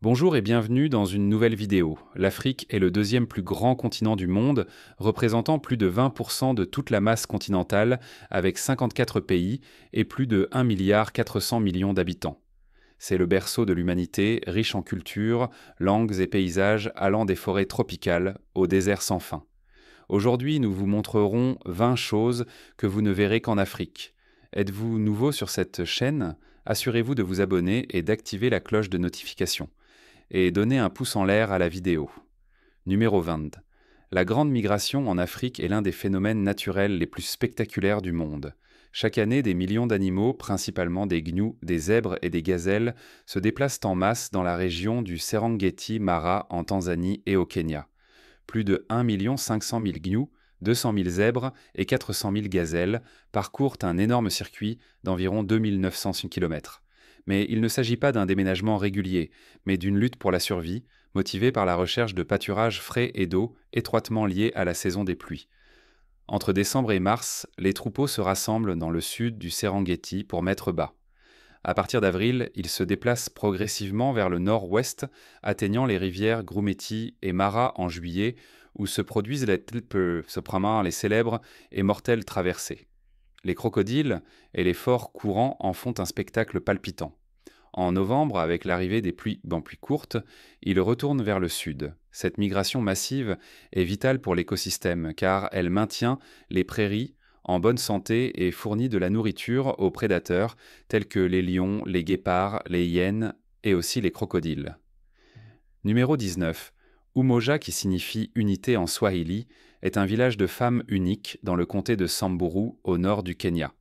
Bonjour et bienvenue dans une nouvelle vidéo. L'Afrique est le deuxième plus grand continent du monde, représentant plus de 20% de toute la masse continentale, avec 54 pays et plus de 1,4 milliard d'habitants. C'est le berceau de l'humanité, riche en cultures, langues et paysages allant des forêts tropicales au désert sans fin. Aujourd'hui, nous vous montrerons 20 choses que vous ne verrez qu'en Afrique. Êtes-vous nouveau sur cette chaîne? Assurez-vous de vous abonner et d'activer la cloche de notification et donnez un pouce en l'air à la vidéo. Numéro 20. La grande migration en Afrique est l'un des phénomènes naturels les plus spectaculaires du monde. Chaque année, des millions d'animaux, principalement des gnous, des zèbres et des gazelles, se déplacent en masse dans la région du Serengeti-Mara en Tanzanie et au Kenya. Plus de 1 500 000 gnous, 200 000 zèbres et 400 000 gazelles parcourent un énorme circuit d'environ 2900 km. Mais il ne s'agit pas d'un déménagement régulier, mais d'une lutte pour la survie, motivée par la recherche de pâturages frais et d'eau étroitement liés à la saison des pluies. Entre décembre et mars, les troupeaux se rassemblent dans le sud du Serengeti pour mettre bas. À partir d'avril, ils se déplacent progressivement vers le nord-ouest, atteignant les rivières Grumeti et Mara en juillet, où se produisent les célèbres et mortelles traversées. Les crocodiles et les forts courants en font un spectacle palpitant. En novembre, avec l'arrivée des pluies courtes, ils retournent vers le sud. Cette migration massive est vitale pour l'écosystème car elle maintient les prairies en bonne santé et fournit de la nourriture aux prédateurs tels que les lions, les guépards, les hyènes et aussi les crocodiles. Numéro 19. Umoja, qui signifie unité en swahili, est un village de femmes unique dans le comté de Samburu, au nord du Kenya.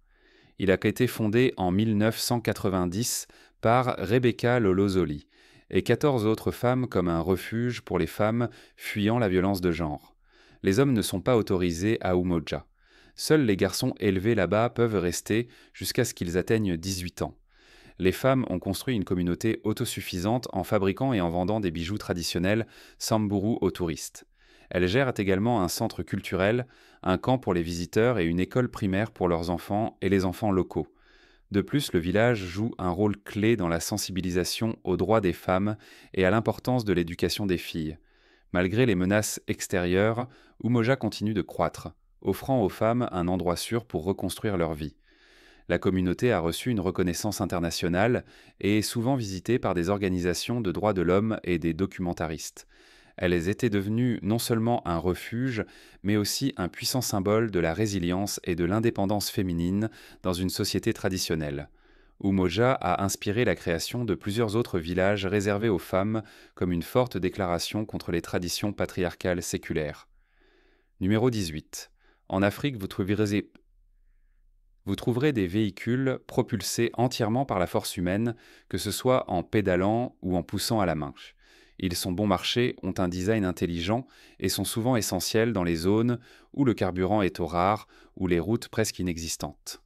Il a été fondé en 1990 par Rebecca Lolozoli et 14 autres femmes comme un refuge pour les femmes fuyant la violence de genre. Les hommes ne sont pas autorisés à Umoja. Seuls les garçons élevés là-bas peuvent rester jusqu'à ce qu'ils atteignent 18 ans. Les femmes ont construit une communauté autosuffisante en fabriquant et en vendant des bijoux traditionnels Samburu aux touristes. Elles gèrent également un centre culturel, un camp pour les visiteurs et une école primaire pour leurs enfants et les enfants locaux. De plus, le village joue un rôle clé dans la sensibilisation aux droits des femmes et à l'importance de l'éducation des filles. Malgré les menaces extérieures, Umoja continue de croître, offrant aux femmes un endroit sûr pour reconstruire leur vie. La communauté a reçu une reconnaissance internationale et est souvent visitée par des organisations de droits de l'homme et des documentaristes. Elles étaient devenues non seulement un refuge, mais aussi un puissant symbole de la résilience et de l'indépendance féminine dans une société traditionnelle. Umoja a inspiré la création de plusieurs autres villages réservés aux femmes comme une forte déclaration contre les traditions patriarcales séculaires. Numéro 18. En Afrique, vous trouverez des véhicules propulsés entièrement par la force humaine, que ce soit en pédalant ou en poussant à la main. Ils sont bon marché, ont un design intelligent et sont souvent essentiels dans les zones où le carburant est au rare ou les routes presque inexistantes.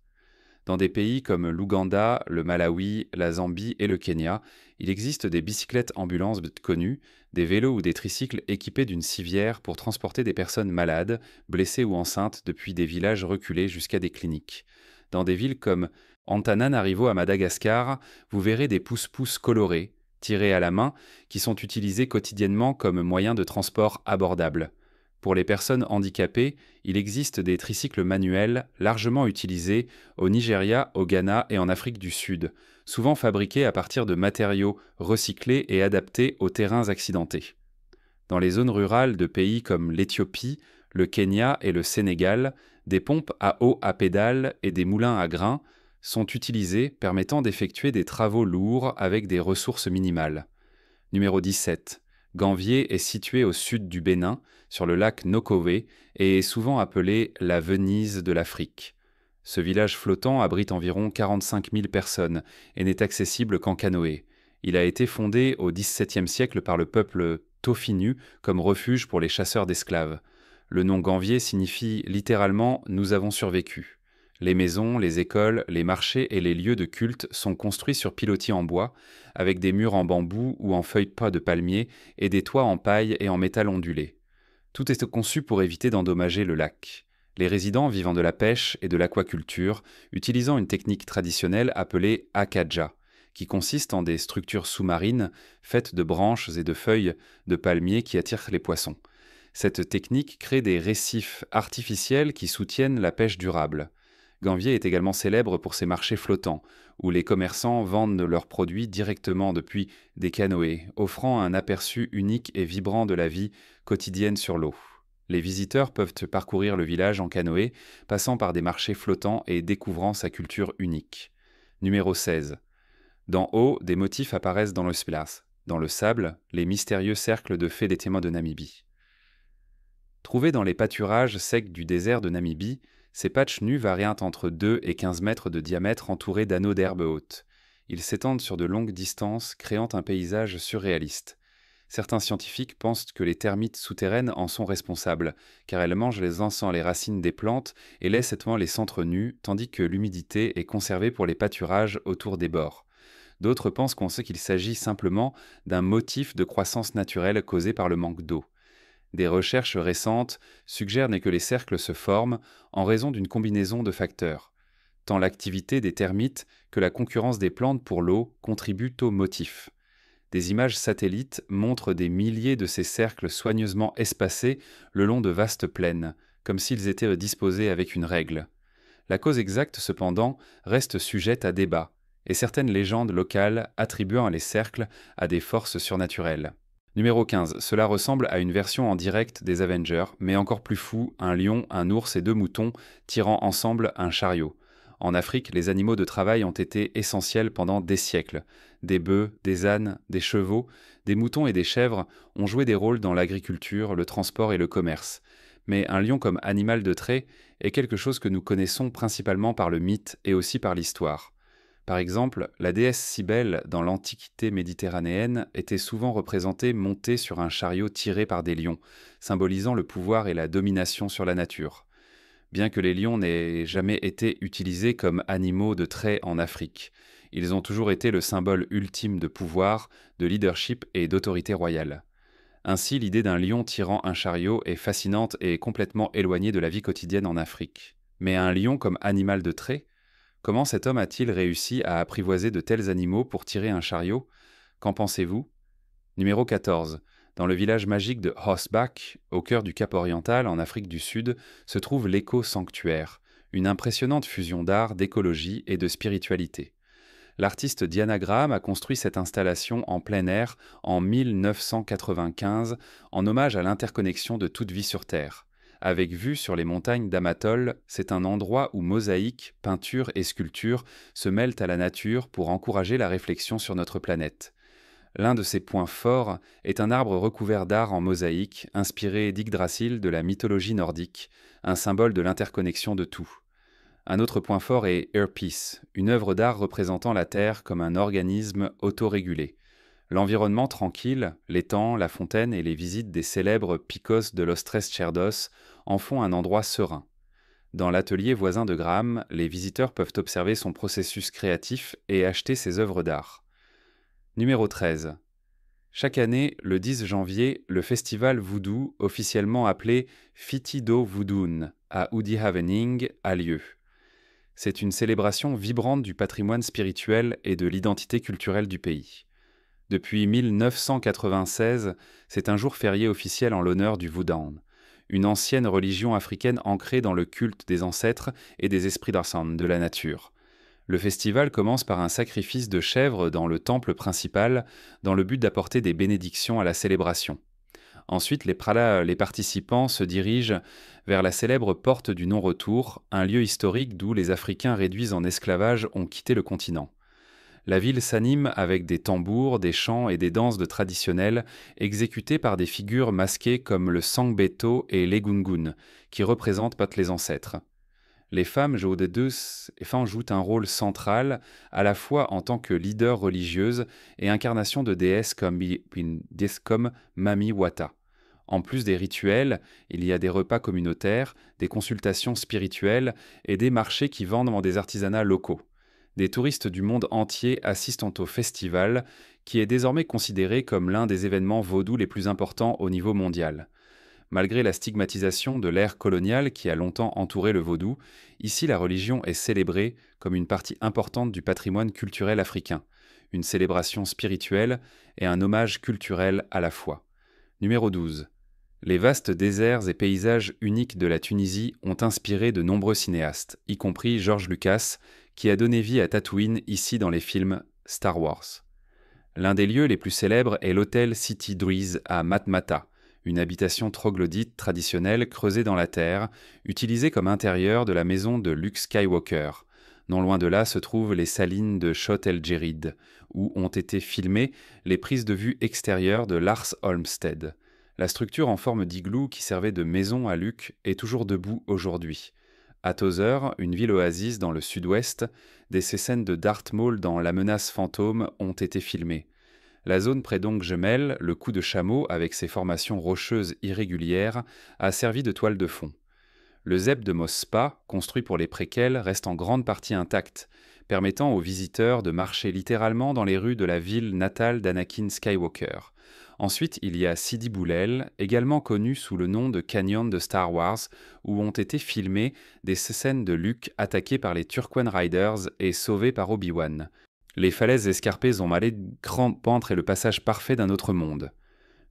Dans des pays comme l'Ouganda, le Malawi, la Zambie et le Kenya, il existe des bicyclettes ambulances connues, des vélos ou des tricycles équipés d'une civière pour transporter des personnes malades, blessées ou enceintes depuis des villages reculés jusqu'à des cliniques. Dans des villes comme Antananarivo à Madagascar, vous verrez des pousse-pousse colorés, tirés à la main, qui sont utilisés quotidiennement comme moyen de transport abordable. Pour les personnes handicapées, il existe des tricycles manuels largement utilisés au Nigeria, au Ghana et en Afrique du Sud, souvent fabriqués à partir de matériaux recyclés et adaptés aux terrains accidentés. Dans les zones rurales de pays comme l'Éthiopie, le Kenya et le Sénégal, des pompes à eau à pédales et des moulins à grains sont utilisés, permettant d'effectuer des travaux lourds avec des ressources minimales. Numéro 17. Gamvier est situé au sud du Bénin, sur le lac Nokové, et est souvent appelé la Venise de l'Afrique. Ce village flottant abrite environ 45 000 personnes et n'est accessible qu'en canoë. Il a été fondé au XVIIe siècle par le peuple Tofinu comme refuge pour les chasseurs d'esclaves. Le nom Gamvier signifie littéralement « nous avons survécu ». Les maisons, les écoles, les marchés et les lieux de culte sont construits sur pilotis en bois, avec des murs en bambou ou en feuilles de palmier et des toits en paille et en métal ondulé. Tout est conçu pour éviter d'endommager le lac. Les résidents vivant de la pêche et de l'aquaculture, utilisant une technique traditionnelle appelée akaja, qui consiste en des structures sous-marines faites de branches et de feuilles de palmier qui attirent les poissons. Cette technique crée des récifs artificiels qui soutiennent la pêche durable. Gambier est également célèbre pour ses marchés flottants, où les commerçants vendent leurs produits directement depuis des canoës, offrant un aperçu unique et vibrant de la vie quotidienne sur l'eau. Les visiteurs peuvent parcourir le village en canoë, passant par des marchés flottants et découvrant sa culture unique. Numéro 16. D'en haut, des motifs apparaissent dans le splash. Dans le sable, les mystérieux cercles de fées des témoins de Namibie. Trouvés dans les pâturages secs du désert de Namibie, ces patchs nus varient entre 2 et 15 mètres de diamètre entourés d'anneaux d'herbe haute. Ils s'étendent sur de longues distances, créant un paysage surréaliste. Certains scientifiques pensent que les termites souterraines en sont responsables, car elles mangent les encens les racines des plantes et laissent étant les centres nus, tandis que l'humidité est conservée pour les pâturages autour des bords. D'autres pensent qu'on sait qu'il s'agit simplement d'un motif de croissance naturelle causé par le manque d'eau. Des recherches récentes suggèrent que les cercles se forment en raison d'une combinaison de facteurs. Tant l'activité des termites que la concurrence des plantes pour l'eau contribuent au motif. Des images satellites montrent des milliers de ces cercles soigneusement espacés le long de vastes plaines, comme s'ils étaient disposés avec une règle. La cause exacte, cependant, reste sujette à débat, et certaines légendes locales attribuant les cercles à des forces surnaturelles. Numéro 15. Cela ressemble à une version en direct des Avengers, mais encore plus fou, un lion, un ours et 2 moutons tirant ensemble un chariot. En Afrique, les animaux de travail ont été essentiels pendant des siècles. Des bœufs, des ânes, des chevaux, des moutons et des chèvres ont joué des rôles dans l'agriculture, le transport et le commerce. Mais un lion comme animal de trait est quelque chose que nous connaissons principalement par le mythe et aussi par l'histoire. Par exemple, la déesse Cybèle dans l'Antiquité méditerranéenne était souvent représentée montée sur un chariot tiré par des lions, symbolisant le pouvoir et la domination sur la nature. Bien que les lions n'aient jamais été utilisés comme animaux de trait en Afrique, ils ont toujours été le symbole ultime de pouvoir, de leadership et d'autorité royale. Ainsi, l'idée d'un lion tirant un chariot est fascinante et complètement éloignée de la vie quotidienne en Afrique. Mais un lion comme animal de trait? Comment cet homme a-t-il réussi à apprivoiser de tels animaux pour tirer un chariot? Qu'en pensez-vous? Numéro 14. Dans le village magique de Hosbach, au cœur du Cap oriental, en Afrique du Sud, se trouve l'éco-sanctuaire, une impressionnante fusion d'art, d'écologie et de spiritualité. L'artiste Diana Graham a construit cette installation en plein air en 1995 en hommage à l'interconnexion de toute vie sur Terre. Avec vue sur les montagnes d'Amatol, c'est un endroit où mosaïque, peinture et sculpture se mêlent à la nature pour encourager la réflexion sur notre planète. L'un de ses points forts est un arbre recouvert d'art en mosaïque, inspiré d'Yggdrasil de la mythologie nordique, un symbole de l'interconnexion de tout. Un autre point fort est Earpiece, une œuvre d'art représentant la Terre comme un organisme autorégulé. L'environnement tranquille, l'étang, la fontaine et les visites des célèbres Picos de los Tres Cerdos en font un endroit serein. Dans l'atelier voisin de Graham, les visiteurs peuvent observer son processus créatif et acheter ses œuvres d'art. Numéro 13. Chaque année, le 10 janvier, le festival Voodoo, officiellement appelé Fiti-do Voodoo à Oudihave-Ning, a lieu. C'est une célébration vibrante du patrimoine spirituel et de l'identité culturelle du pays. Depuis 1996, c'est un jour férié officiel en l'honneur du Voodoo, une ancienne religion africaine ancrée dans le culte des ancêtres et des esprits d'Arsan, de la nature. Le festival commence par un sacrifice de chèvres dans le temple principal, dans le but d'apporter des bénédictions à la célébration. Ensuite, les participants se dirigent vers la célèbre porte du non-retour, un lieu historique d'où les Africains réduits en esclavage ont quitté le continent. La ville s'anime avec des tambours, des chants et des danses traditionnelles exécutées par des figures masquées comme le Sangbeto et l'Egungun, qui représentent les ancêtres. Les femmes jouent un rôle central, à la fois en tant que leaders religieuses et incarnation de déesses comme Mami Wata. En plus des rituels, il y a des repas communautaires, des consultations spirituelles et des marchés qui vendent des artisanats locaux. Des touristes du monde entier assistent au festival, qui est désormais considéré comme l'un des événements vaudous les plus importants au niveau mondial. Malgré la stigmatisation de l'ère coloniale qui a longtemps entouré le vaudou, ici la religion est célébrée comme une partie importante du patrimoine culturel africain. une célébration spirituelle et un hommage culturel à la foi. Numéro 12. Les vastes déserts et paysages uniques de la Tunisie ont inspiré de nombreux cinéastes, y compris George Lucas, qui a donné vie à Tatooine ici dans les films Star Wars. L'un des lieux les plus célèbres est l'hôtel Siti Driz à Matmata, une habitation troglodyte traditionnelle creusée dans la terre, utilisée comme intérieur de la maison de Luke Skywalker. Non loin de là se trouvent les salines de Chott el Djerid, où ont été filmées les prises de vue extérieures de Lars Olmsted. La structure en forme d'igloo qui servait de maison à Luke est toujours debout aujourd'hui. À Tozeur, une ville oasis dans le sud-ouest, des scènes de Darth Maul dans La menace fantôme ont été filmées. La zone près d'Onggemel, le cou de chameau avec ses formations rocheuses irrégulières, a servi de toile de fond. Le ZEP de Mos Spa, construit pour les préquels, reste en grande partie intact, permettant aux visiteurs de marcher littéralement dans les rues de la ville natale d'Anakin Skywalker. Ensuite, il y a Sidi Boulel, également connu sous le nom de Canyon de Star Wars, où ont été filmées des scènes de Luke attaqué par les Turquoise Riders et sauvé par Obi-Wan. Les falaises escarpées ont malé de grandes pentes et le passage parfait d'un autre monde.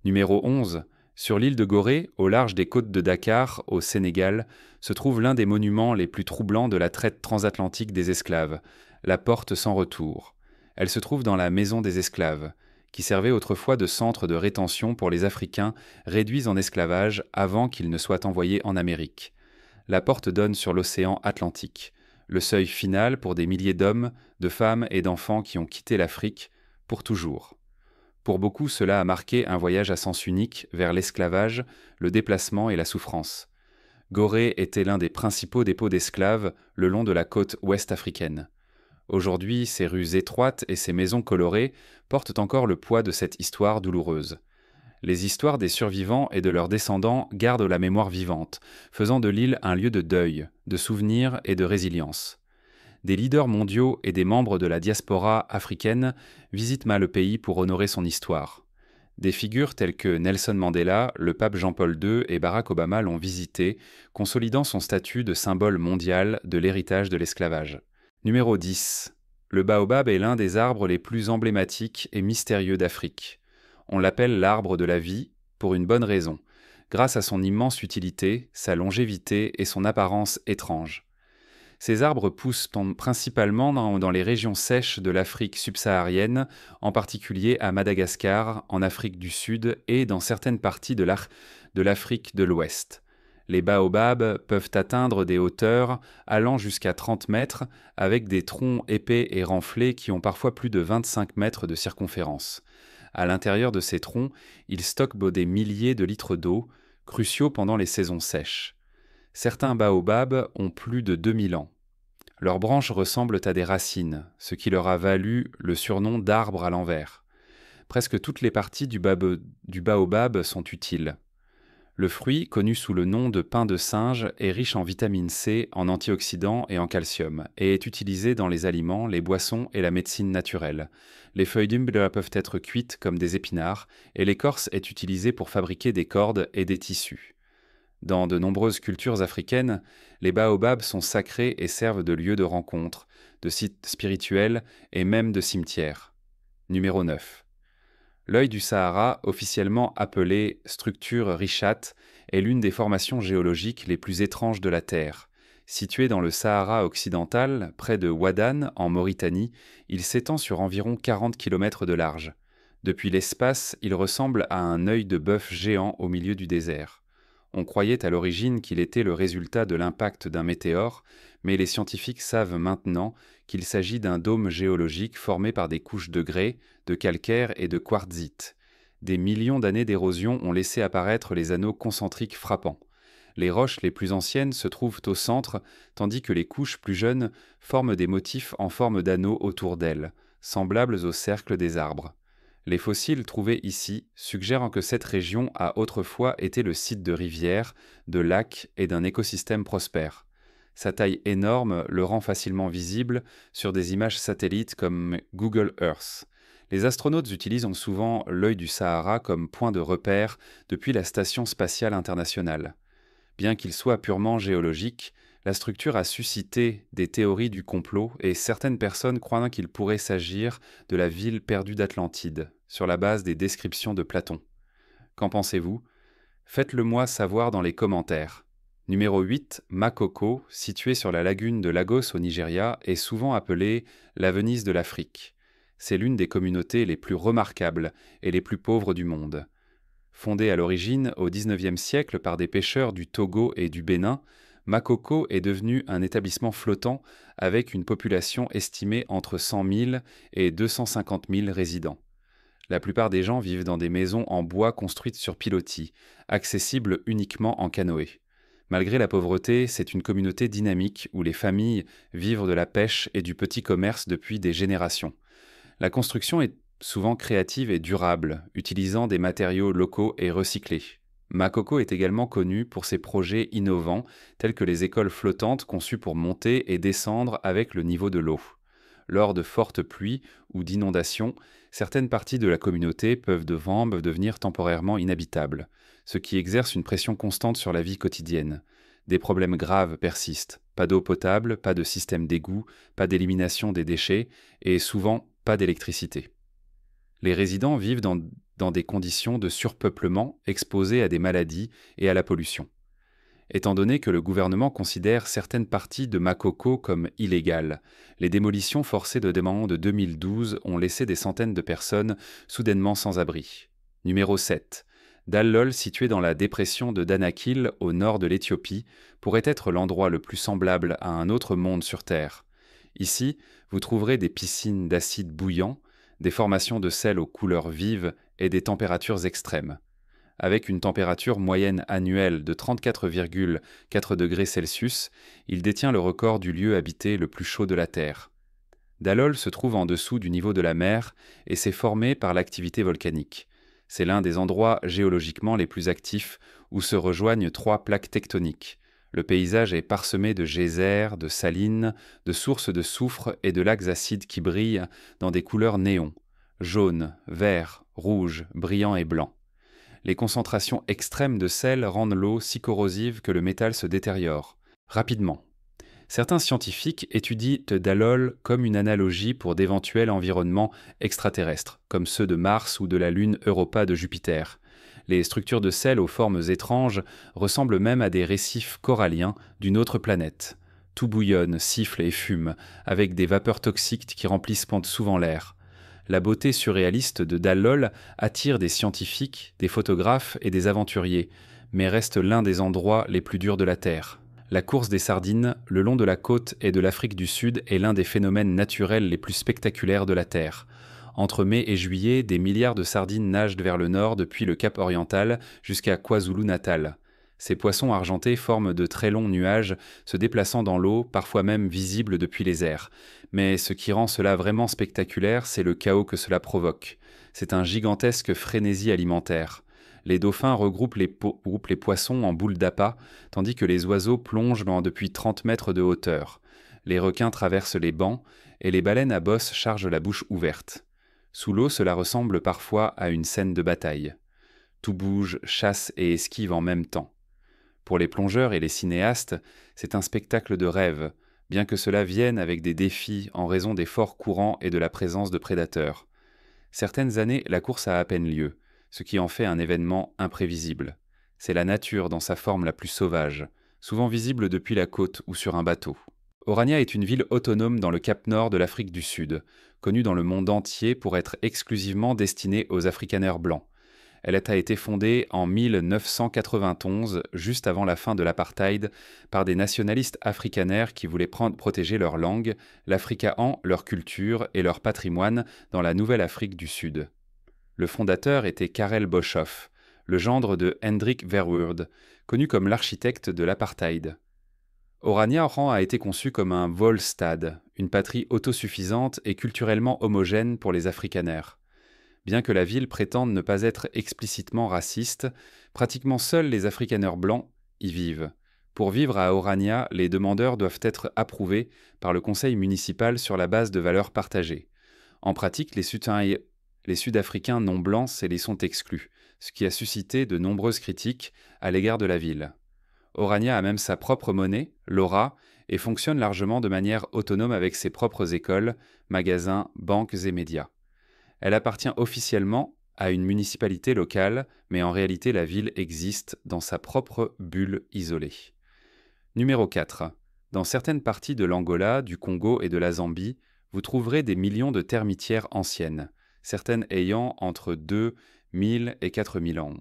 Numéro 11. Sur l'île de Gorée, au large des côtes de Dakar, au Sénégal, se trouve l'un des monuments les plus troublants de la traite transatlantique des esclaves, la Porte sans retour. Elle se trouve dans la Maison des esclaves, qui servait autrefois de centre de rétention pour les Africains réduits en esclavage avant qu'ils ne soient envoyés en Amérique. La porte donne sur l'océan Atlantique, le seuil final pour des milliers d'hommes, de femmes et d'enfants qui ont quitté l'Afrique pour toujours. Pour beaucoup, cela a marqué un voyage à sens unique vers l'esclavage, le déplacement et la souffrance. Gorée était l'un des principaux dépôts d'esclaves le long de la côte ouest africaine. Aujourd'hui, ces rues étroites et ces maisons colorées portent encore le poids de cette histoire douloureuse. Les histoires des survivants et de leurs descendants gardent la mémoire vivante, faisant de l'île un lieu de deuil, de souvenirs et de résilience. Des leaders mondiaux et des membres de la diaspora africaine visitent le pays pour honorer son histoire. Des figures telles que Nelson Mandela, le pape Jean-Paul II et Barack Obama l'ont visité, consolidant son statut de symbole mondial de l'héritage de l'esclavage. Numéro 10. Le baobab est l'un des arbres les plus emblématiques et mystérieux d'Afrique. On l'appelle l'arbre de la vie pour une bonne raison, grâce à son immense utilité, sa longévité et son apparence étrange. Ces arbres poussent principalement dans les régions sèches de l'Afrique subsaharienne, en particulier à Madagascar, en Afrique du Sud et dans certaines parties de l'Afrique de l'Ouest. Les baobabs peuvent atteindre des hauteurs allant jusqu'à 30 mètres, avec des troncs épais et renflés qui ont parfois plus de 25 mètres de circonférence. À l'intérieur de ces troncs, ils stockent des milliers de litres d'eau, cruciaux pendant les saisons sèches. Certains baobabs ont plus de 2000 ans. Leurs branches ressemblent à des racines, ce qui leur a valu le surnom d'arbre à l'envers. Presque toutes les parties du baobab sont utiles. Le fruit, connu sous le nom de pain de singe, est riche en vitamine C, en antioxydants et en calcium, et est utilisé dans les aliments, les boissons et la médecine naturelle. Les feuilles d'umbla peuvent être cuites comme des épinards, et l'écorce est utilisée pour fabriquer des cordes et des tissus. Dans de nombreuses cultures africaines, les baobabs sont sacrés et servent de lieu de rencontre, de sites spirituels et même de cimetières. Numéro 9. L'œil du Sahara, officiellement appelé structure Richat, est l'une des formations géologiques les plus étranges de la Terre. Situé dans le Sahara occidental, près de Ouadane, en Mauritanie, il s'étend sur environ 40 km de large. Depuis l'espace, il ressemble à un œil de bœuf géant au milieu du désert. On croyait à l'origine qu'il était le résultat de l'impact d'un météore, mais les scientifiques savent maintenant qu'il s'agit d'un dôme géologique formé par des couches de grès, de calcaire et de quartzite. Des millions d'années d'érosion ont laissé apparaître les anneaux concentriques frappants. Les roches les plus anciennes se trouvent au centre, tandis que les couches plus jeunes forment des motifs en forme d'anneaux autour d'elles, semblables aux cercles des arbres. Les fossiles trouvés ici suggèrent que cette région a autrefois été le site de rivières, de lacs et d'un écosystème prospère. Sa taille énorme le rend facilement visible sur des images satellites comme Google Earth. Les astronautes utilisent souvent l'œil du Sahara comme point de repère depuis la Station spatiale internationale. Bien qu'il soit purement géologique, La structure a suscité des théories du complot et certaines personnes croient qu'il pourrait s'agir de la ville perdue d'Atlantide, sur la base des descriptions de Platon. Qu'en pensez-vous? Faites-le moi savoir dans les commentaires. Numéro 8, Makoko, situé sur la lagune de Lagos au Nigeria, est souvent appelée la Venise de l'Afrique. C'est l'une des communautés les plus remarquables et les plus pauvres du monde. Fondée à l'origine au XIXe siècle par des pêcheurs du Togo et du Bénin, Makoko est devenu un établissement flottant avec une population estimée entre 100 000 et 250 000 résidents. La plupart des gens vivent dans des maisons en bois construites sur pilotis, accessibles uniquement en canoë. Malgré la pauvreté, c'est une communauté dynamique où les familles vivent de la pêche et du petit commerce depuis des générations. La construction est souvent créative et durable, utilisant des matériaux locaux et recyclés. Makoko est également connu pour ses projets innovants, tels que les écoles flottantes conçues pour monter et descendre avec le niveau de l'eau. Lors de fortes pluies ou d'inondations, certaines parties de la communauté peuvent devenir temporairement inhabitables, ce qui exerce une pression constante sur la vie quotidienne. Des problèmes graves persistent. Pas d'eau potable, pas de système d'égout, pas d'élimination des déchets et souvent pas d'électricité. Les résidents vivent dans des conditions de surpeuplement exposés à des maladies et à la pollution. Étant donné que le gouvernement considère certaines parties de Makoko comme illégales, les démolitions forcées de 2012 ont laissé des centaines de personnes soudainement sans abri. Numéro 7. Dallol, situé dans la dépression de Danakil au nord de l'Éthiopie, pourrait être l'endroit le plus semblable à un autre monde sur Terre. Ici, vous trouverez des piscines d'acide bouillant, des formations de sel aux couleurs vives et des températures extrêmes. Avec une température moyenne annuelle de 34,4 degrés Celsius, il détient le record du lieu habité le plus chaud de la Terre. Dallol se trouve en dessous du niveau de la mer et s'est formé par l'activité volcanique. C'est l'un des endroits géologiquement les plus actifs où se rejoignent 3 plaques tectoniques. Le paysage est parsemé de geysers, de salines, de sources de soufre et de lacs acides qui brillent dans des couleurs néon, jaune, vert, rouge, brillant et blanc. Les concentrations extrêmes de sel rendent l'eau si corrosive que le métal se détériore rapidement. Certains scientifiques étudient Dallol comme une analogie pour d'éventuels environnements extraterrestres, comme ceux de Mars ou de la Lune Europa de Jupiter. Les structures de sel aux formes étranges ressemblent même à des récifs coralliens d'une autre planète. Tout bouillonne, siffle et fume, avec des vapeurs toxiques qui remplissent souvent l'air. La beauté surréaliste de Dallol attire des scientifiques, des photographes et des aventuriers, mais reste l'un des endroits les plus durs de la Terre. La course des sardines, le long de la côte et de l'Afrique du Sud, est l'un des phénomènes naturels les plus spectaculaires de la Terre. Entre mai et juillet, des milliards de sardines nagent vers le nord depuis le Cap oriental jusqu'à KwaZulu-Natal. Ces poissons argentés forment de très longs nuages, se déplaçant dans l'eau, parfois même visibles depuis les airs. Mais ce qui rend cela vraiment spectaculaire, c'est le chaos que cela provoque. C'est un gigantesque frénésie alimentaire. Les dauphins regroupent les poissons en boules d'appât, tandis que les oiseaux plongent depuis 30 mètres de hauteur. Les requins traversent les bancs, et les baleines à bosse chargent la bouche ouverte. Sous l'eau, cela ressemble parfois à une scène de bataille. Tout bouge, chasse et esquive en même temps. Pour les plongeurs et les cinéastes, c'est un spectacle de rêve, bien que cela vienne avec des défis en raison des forts courants et de la présence de prédateurs. Certaines années, la course a à peine lieu, ce qui en fait un événement imprévisible. C'est la nature dans sa forme la plus sauvage, souvent visible depuis la côte ou sur un bateau. Orania est une ville autonome dans le Cap Nord de l'Afrique du Sud, connue dans le monde entier pour être exclusivement destinée aux Afrikaners blancs. Elle a été fondée en 1991, juste avant la fin de l'apartheid, par des nationalistes afrikaners qui voulaient protéger leur langue, l'Afrikaans, leur culture et leur patrimoine dans la Nouvelle-Afrique du Sud. Le fondateur était Karel Boshoff, le gendre de Hendrik Verwoerd, connu comme l'architecte de l'apartheid. Orania a été conçu comme un Volstad, une patrie autosuffisante et culturellement homogène pour les Afrikaners. Bien que la ville prétende ne pas être explicitement raciste, pratiquement seuls les Afrikaners blancs y vivent. Pour vivre à Orania, les demandeurs doivent être approuvés par le conseil municipal sur la base de valeurs partagées. En pratique, les Sud-Africains non blancs les sont exclus, ce qui a suscité de nombreuses critiques à l'égard de la ville. Orania a même sa propre monnaie, l'Ora, et fonctionne largement de manière autonome avec ses propres écoles, magasins, banques et médias. Elle appartient officiellement à une municipalité locale, mais en réalité la ville existe dans sa propre bulle isolée. Numéro 4. Dans certaines parties de l'Angola, du Congo et de la Zambie, vous trouverez des millions de termitières anciennes, certaines ayant entre 2000 et 4000 ans.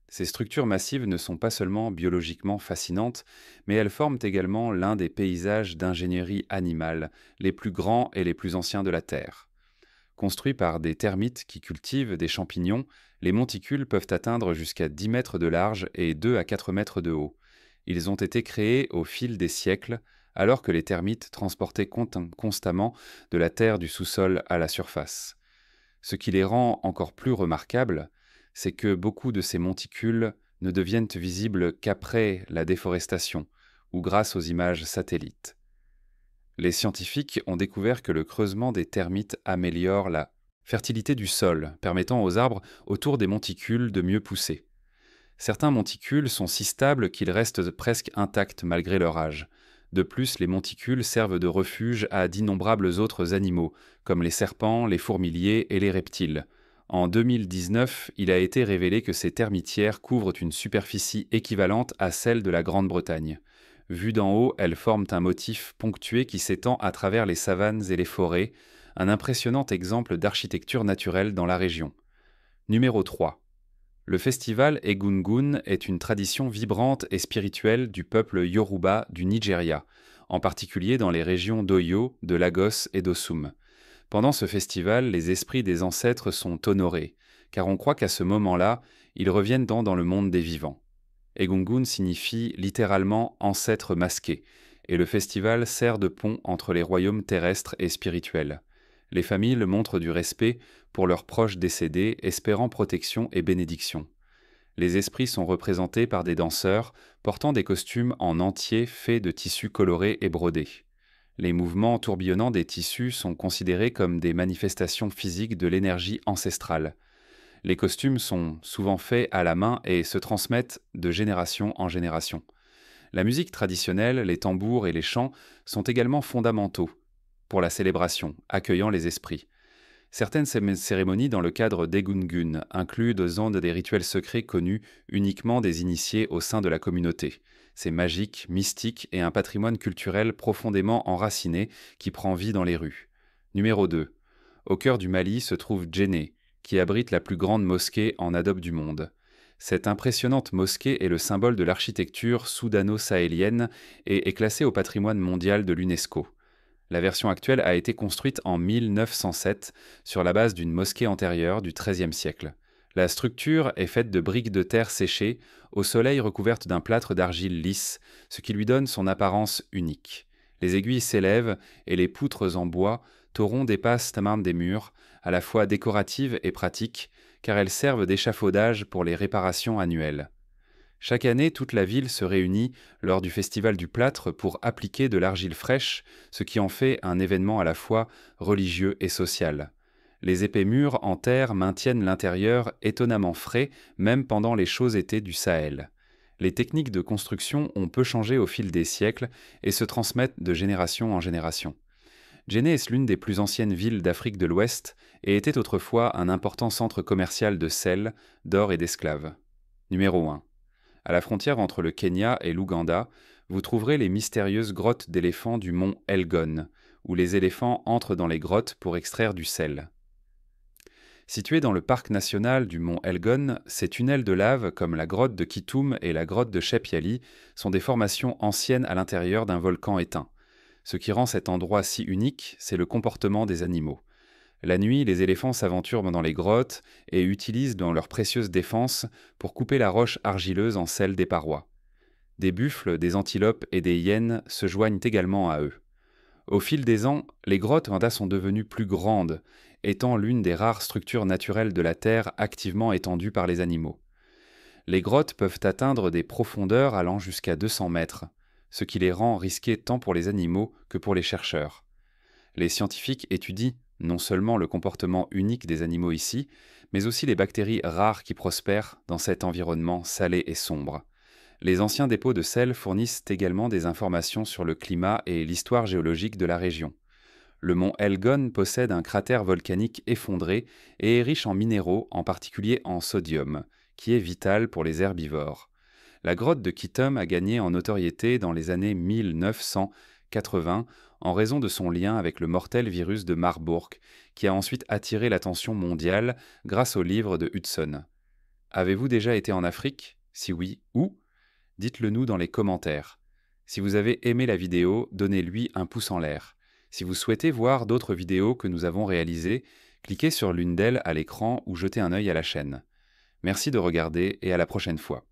Ces structures massives ne sont pas seulement biologiquement fascinantes, mais elles forment également l'un des paysages d'ingénierie animale les plus grands et les plus anciens de la Terre. Construits par des termites qui cultivent des champignons, les monticules peuvent atteindre jusqu'à 10 mètres de large et 2 à 4 mètres de haut. Ils ont été créés au fil des siècles, alors que les termites transportaient constamment de la terre du sous-sol à la surface. Ce qui les rend encore plus remarquables, c'est que beaucoup de ces monticules ne deviennent visibles qu'après la déforestation ou grâce aux images satellites. Les scientifiques ont découvert que le creusement des termites améliore la fertilité du sol, permettant aux arbres autour des monticules de mieux pousser. Certains monticules sont si stables qu'ils restent presque intacts malgré leur âge. De plus, les monticules servent de refuge à d'innombrables autres animaux, comme les serpents, les fourmiliers et les reptiles. En 2019, il a été révélé que ces termitières couvrent une superficie équivalente à celle de la Grande-Bretagne. Vues d'en haut, elles forment un motif ponctué qui s'étend à travers les savanes et les forêts, un impressionnant exemple d'architecture naturelle dans la région. Numéro 3. Le festival Egungun est une tradition vibrante et spirituelle du peuple Yoruba du Nigeria, en particulier dans les régions d'Oyo, de Lagos et d'Osun. Pendant ce festival, les esprits des ancêtres sont honorés, car on croit qu'à ce moment-là, ils reviennent dans le monde des vivants. Egungun signifie littéralement ancêtre masqué, et le festival sert de pont entre les royaumes terrestres et spirituels. Les familles montrent du respect pour leurs proches décédés, espérant protection et bénédiction. Les esprits sont représentés par des danseurs portant des costumes en entier faits de tissus colorés et brodés. Les mouvements tourbillonnants des tissus sont considérés comme des manifestations physiques de l'énergie ancestrale. Les costumes sont souvent faits à la main et se transmettent de génération en génération. La musique traditionnelle, les tambours et les chants sont également fondamentaux pour la célébration, accueillant les esprits. Certaines cérémonies dans le cadre d'Egungun incluent des rituels secrets connus uniquement des initiés au sein de la communauté. C'est magique, mystique et un patrimoine culturel profondément enraciné qui prend vie dans les rues. Numéro 2. Au cœur du Mali se trouve Djenné, qui abrite la plus grande mosquée en adobe du monde. Cette impressionnante mosquée est le symbole de l'architecture soudano-sahélienne et est classée au patrimoine mondial de l'UNESCO. La version actuelle a été construite en 1907 sur la base d'une mosquée antérieure du XIIIe siècle. La structure est faite de briques de terre séchées, au soleil recouvertes d'un plâtre d'argile lisse, ce qui lui donne son apparence unique. Les aiguilles s'élèvent et les poutres en bois taureau dépassent à des murs, à la fois décoratives et pratiques, car elles servent d'échafaudage pour les réparations annuelles. Chaque année, toute la ville se réunit lors du festival du plâtre pour appliquer de l'argile fraîche, ce qui en fait un événement à la fois religieux et social. Les épais murs en terre maintiennent l'intérieur étonnamment frais, même pendant les chauds étés du Sahel. Les techniques de construction ont peu changé au fil des siècles et se transmettent de génération en génération. Djenné est l'une des plus anciennes villes d'Afrique de l'Ouest et était autrefois un important centre commercial de sel, d'or et d'esclaves. Numéro 1. À la frontière entre le Kenya et l'Ouganda, vous trouverez les mystérieuses grottes d'éléphants du mont Elgon, où les éléphants entrent dans les grottes pour extraire du sel. Situés dans le parc national du mont Elgon, ces tunnels de lave, comme la grotte de Kitoum et la grotte de Chep Yali, sont des formations anciennes à l'intérieur d'un volcan éteint. Ce qui rend cet endroit si unique, c'est le comportement des animaux. La nuit, les éléphants s'aventurent dans les grottes et utilisent dans leur précieuse défense pour couper la roche argileuse en sel des parois. Des buffles, des antilopes et des hyènes se joignent également à eux. Au fil des ans, les grottes sont devenues plus grandes, étant l'une des rares structures naturelles de la Terre activement étendues par les animaux. Les grottes peuvent atteindre des profondeurs allant jusqu'à 200 mètres, ce qui les rend risquées tant pour les animaux que pour les chercheurs. Les scientifiques étudient non seulement le comportement unique des animaux ici, mais aussi les bactéries rares qui prospèrent dans cet environnement salé et sombre. Les anciens dépôts de sel fournissent également des informations sur le climat et l'histoire géologique de la région. Le mont Elgon possède un cratère volcanique effondré et est riche en minéraux, en particulier en sodium, qui est vital pour les herbivores. La grotte de Kittum a gagné en notoriété dans les années 1980 en raison de son lien avec le mortel virus de Marburg, qui a ensuite attiré l'attention mondiale grâce au livre de Hudson. Avez-vous déjà été en Afrique? Si oui, où? Dites-le nous dans les commentaires. Si vous avez aimé la vidéo, donnez-lui un pouce en l'air. Si vous souhaitez voir d'autres vidéos que nous avons réalisées, cliquez sur l'une d'elles à l'écran ou jetez un œil à la chaîne. Merci de regarder et à la prochaine fois.